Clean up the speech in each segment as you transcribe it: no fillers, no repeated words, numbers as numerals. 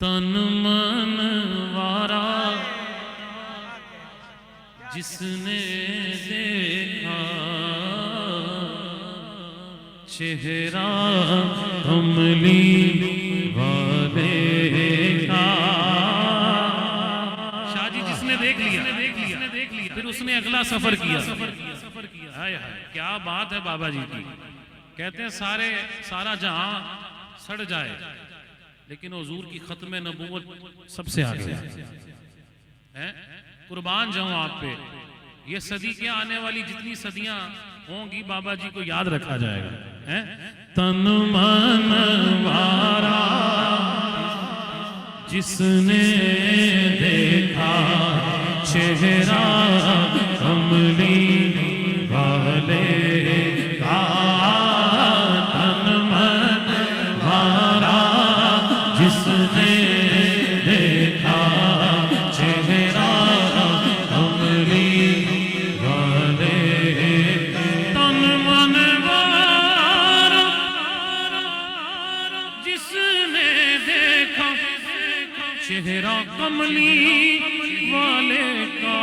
तन मन वारा जिसने देखा चेहरा कमली वाले का। शाह जी जिसने देख लिया फिर उसने अगला सफर किया। हाय हाय क्या बात है बाबा जी की। कहते हैं सारा जहां सड़ जाए लेकिन हुजूर की खत्म नबूवत सबसे आगे है। कुर्बान जाऊं आप पे। ये सदी क्या आने वाली जितनी सदियां होंगी बाबा जी को याद रखा जाएगा। है तन मन वारा जिसने देखा चेहरा कमली वाले का। तन मन वारा जिसने देखा चेहरा कमली वाले। तन मन वारा जिसने देखा चेहरा कमली वाले का।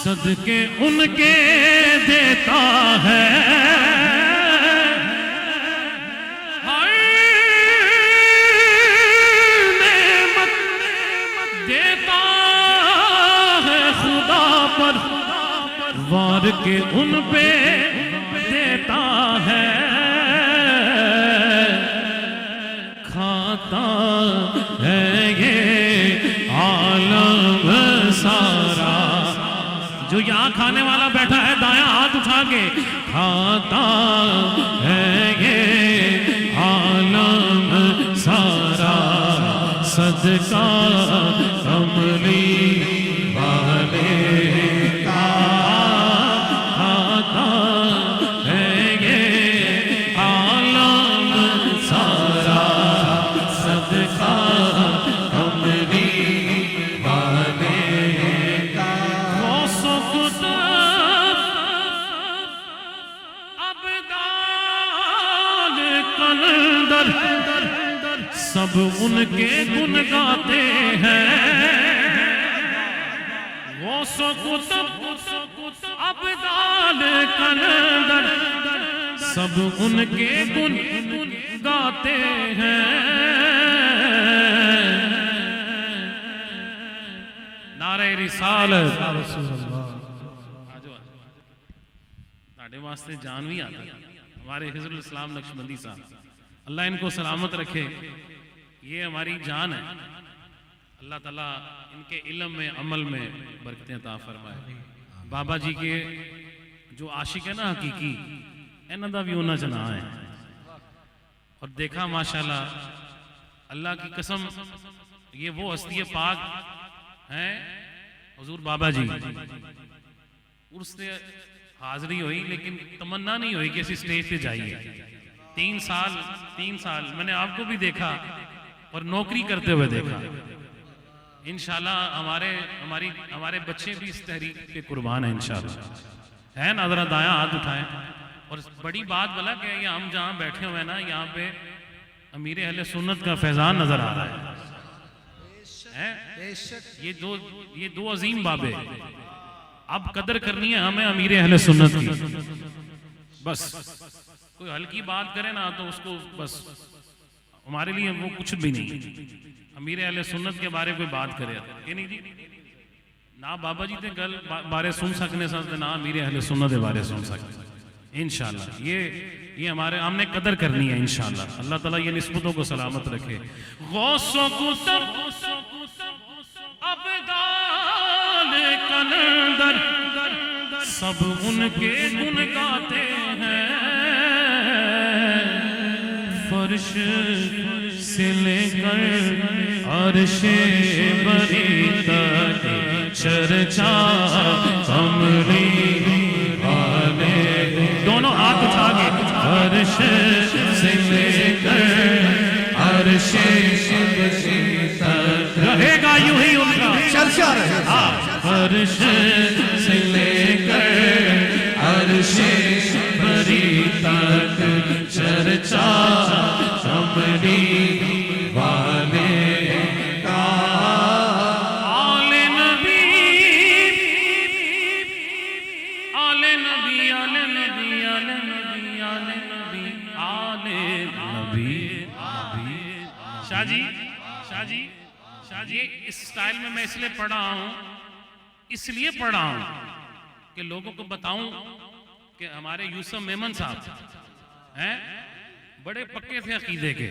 सदके उनके देता है। नेमत देता है खुदा पर वार के उन पे देता है। खाता है ये आलम सारा। जो यहाँ खाने वाला बैठा है दायां हाथ उठा के खाता है ये आलम सारा। सदका कमली वाले का। खाता है ये आलम सारा। सदका कमली वाले का। सब उनके गुण गाते हैं। वो अब्दाल कलंदर सब उनके गुण गाते हैं। नारे रिसालत साढ़े वास्ते जान भी आता हमारे हिजरुल इस्लाम नक्शबंदी साहब। अल्लाह इनको सलामत रखे। ये हमारी जान है। अल्लाह ताला इनके इल्म में अमल में बरकतें अता फरमाए। बाबा जी के जो आशिक है ना हकीकी इन्हां दा भी होना चना है। और देखा माशाल्लाह अल्लाह की कसम ये वो हस्ती पाक हैं हुजूर बाबा जी। उससे हाजिरी हुई लेकिन तमन्ना नहीं हुई कि ऐसी स्टेज पे जाइए। 3 साल मैंने आपको भी देखा और नौकरी करते हुए देखा। इंशाल्लाह हमारे बच्चे भी इस तहरीक पे कुर्बान है इंशाल्लाह। है ना जरा दायां हाथ उठाएं। और बड़ी बात भला कि ये हम जहां बैठे हुए हैं ना यहाँ पे अमीर अहले सुन्नत का फैजान नजर आ रहा है। ये दो अजीम बाबे अब कदर करनी है हमें अमीर अहले सुन्नत की। बस कोई हल्की बात करे ना तो उसको बस हमारे लिए वो कुछ भी नहीं। अमीर अहले सुन्नत के बारे कोई बात करे ये नहीं जी ना बाबा जी ते गल बारे सुन सकने साथ ना अमीर अहले सुन्नत के बारे सुन सकते इंशाल्लाह। ये हमारे हमने कदर करनी है इंशाल्लाह। अल्लाह ताला ये निस्बतों को सलामत रखे। गौसों को कलंदर सब उनके गुण गाते हैं। फर्श से लेकर अर्शे बरी तक चर्चा कमरी वाले दोनों हाथ उठा के फर्श से लेकर अर्शे बरी तक रहेगा यूं ही उनका चर्चा रहेगा। फर्श से लेकर अर्शे बरी तक चर्चा कमरी वाले आले नबी आले नबी आले नबी आले नबी आले नबी आले नबी नबी। शाह जी इस स्टाइल में मैं इसलिए पढ़ा हूं कि लोगों को बताऊं कि हमारे यूसुफ मेमन साहब हैं बड़े पक्के थे अकीदे के।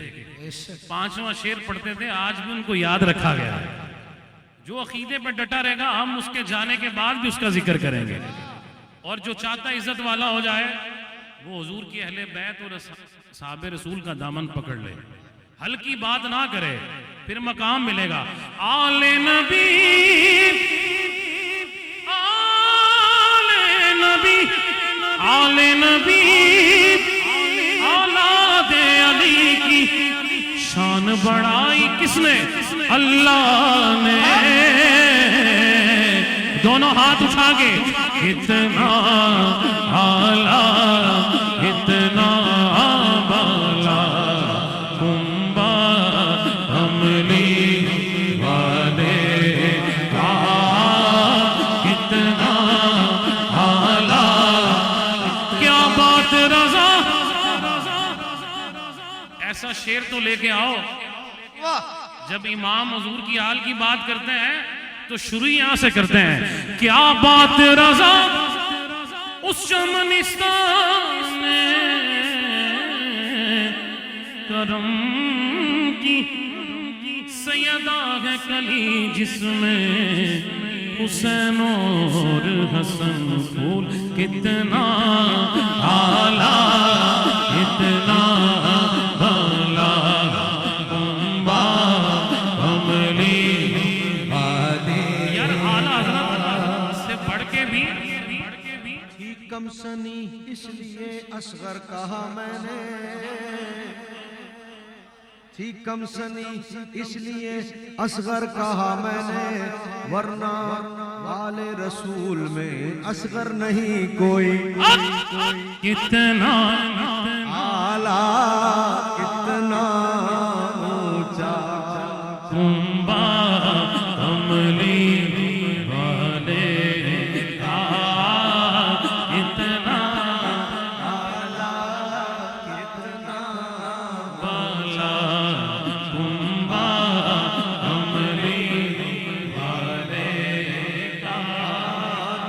5वां शेर पढ़ते थे, आज भी उनको याद रखा गया है। जो अकीदे पे डटा रहेगा हम उसके जाने के बाद भी उसका जिक्र करेंगे। और जो चाहता इज्जत वाला हो जाए वो हुजूर की अहले बैत और साहब रसूल का दामन पकड़ ले, हल्की बात ना करे, फिर मकाम मिलेगा। आले नबी आले नबी औलादे अली की शान बढ़ाई किसने? अल्लाह ने। दोनों हाथ उठा के इतना आला इतना बाला कुंबा अमली वाले का इतना आला। क्या बात रजा, ऐसा शेर तो लेके आओ। जब इमाम हुजूर की हाल की बात करते हैं तो शुरू यहां से करते हैं। क्या बात रजा उस चमनिस्तान में करम की सैयदा है कली जिसमें हुसैन और हसन फूल। कितना आला इतना बाला कुंबा अमली वाले। यार आला हज़रत से बढ़ के भी थी कम सनी इसलिए असगर कहा मैंने, थी कम सनी इसलिए असगर कहा मैंने, वरना वाले रसूल में असगर नहीं कोई। कितना आला कितना ऊंचा कुंबा अमली वाले का इतना आला कितना बाला कुंबा अमली वाले का।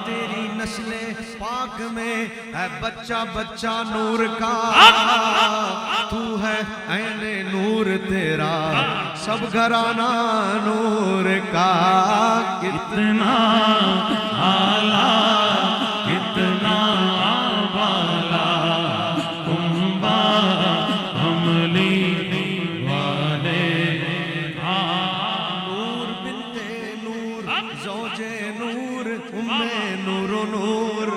तेरी नस्ले पाक में है बच्चा बच्चा नूर का, तू है ऐने नूर तेरा सब घराना नूर का। कितना आला कितना बाला कुंबा अमली वाले का। नूर बिनते नूर ज़ौजे नूर उम्मे नूरो नूर,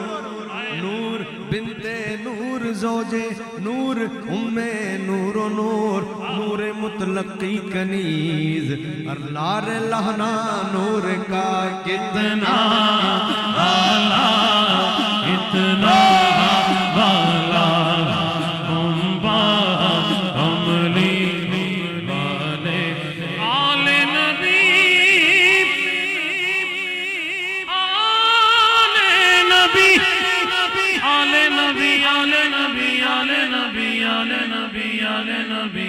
नूर बिनते नूर ज़ौजे नूर उम्मे नूरो नूर, नूर मुतलकी कनीज अरलार लहना नूर का। कितना आला इतना बाला कुंबा अमली वाले आले नबी आले नबी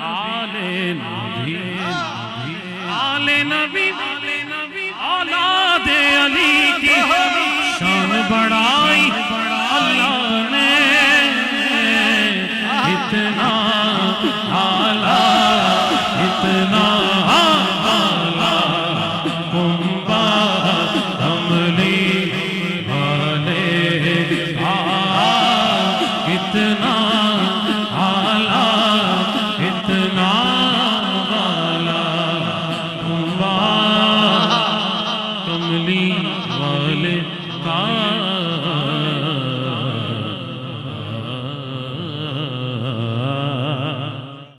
आले नबी आले नबी औलादे अली की शान बढ़ाई अल्लाह ने इतना